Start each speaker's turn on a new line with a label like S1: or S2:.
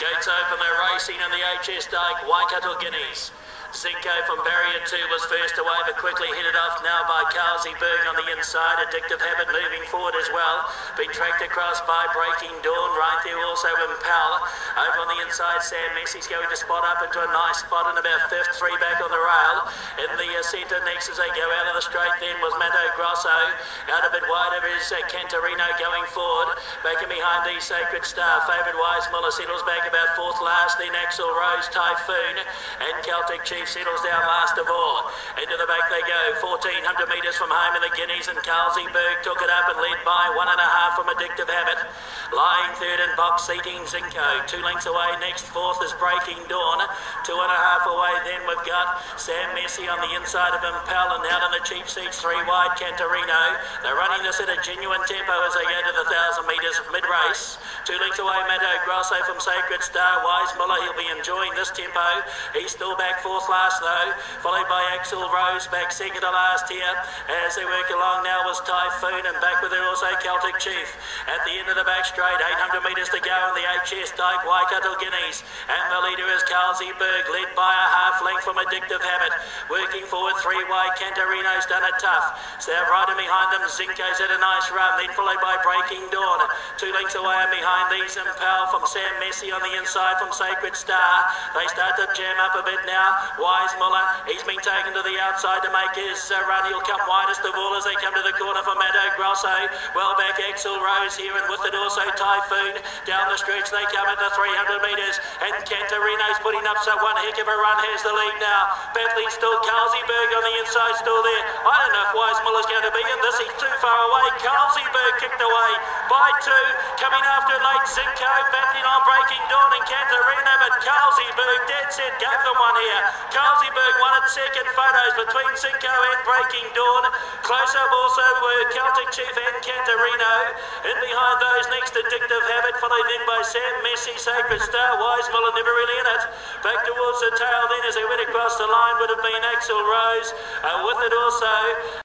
S1: Gates open, they're racing in the HS Dyke, Waikato Guineas. Zinco from barrier 2 was first away, but quickly headed off now by Carlsberg on the inside. Addictive Habit moving forward as well. Been tracked across by Breaking Dawn. Right there also Impel. Over on the inside, Sam Messi's going to spot up into a nice spot in about fifth, three back on the rail. In the centre next as they go out of the straight then was Mato Grosso. Out a bit wider is Cantarino going forward. Back in behind the Sacred Star. Favoured Wise Muller settles back about fourth last. Then Axel Rose, Typhoon and Celtic Chief settles down last of all. Into the back they go, 1,400 metres from home in the Guineas, and Carlsberg took it up and led by 1.5 from Addictive Habit. Lying third in box seating Zinco. 2 lengths away next, fourth is Breaking Dawn. 2.5 away then we've got Sam Messi on the inside of Impel, and out in the cheap seats 3 wide Cantarino. They're running this at a genuine tempo as they go to the 1,000 metres mid-race. 2 lengths away Mato Grosso from Sacred Star. Wise Muller, he'll be enjoying this tempo. He's still back fourth last though, followed by Axel Rose back second to last here. As they work along now was Typhoon, and back with it also Celtic Chief. At the end of the back straight, 800 metres to go in the HS Dyke, Waikato Guineas, and the leader is Carlsberg, led by a half length from Addictive Habit. Working forward 3 wide, Cantarino's done it tough. So right in behind them, Zinco's had a nice run, then followed by Breaking Dawn. 2 lengths away and behind these Impel from Sam Messi on the inside from Sacred Star. They start to jam up a bit now. Wise Muller, he's been taken to the outside to make his run. He'll come widest of all as they come to the corner for Mato Grosso. Well back Axel Rose here, and with it also Typhoon. Down the stretch they come at the 300 metres, and Cantarino's putting up so one heck of a run, has the lead now. Battling still, Carlsberg on the inside still there. I don't know if Wise Muller's going to be in this, he's too far away. Carlsberg kicked away by 2. Coming after late Zinco, battling on Breaking Dawn and Cantarino, but Carlsberg dead set gave them one here. Carlsberg wanted second. Photos between Zinco and Breaking Dawn. Close up also were Celtic Chief and Cantarino. In behind those next Addictive Habit, followed then by Sam Messi, Sacred Star. Wise Muller never really in it. Back towards the tail then as they went across the line would have been Axel Rose. With it also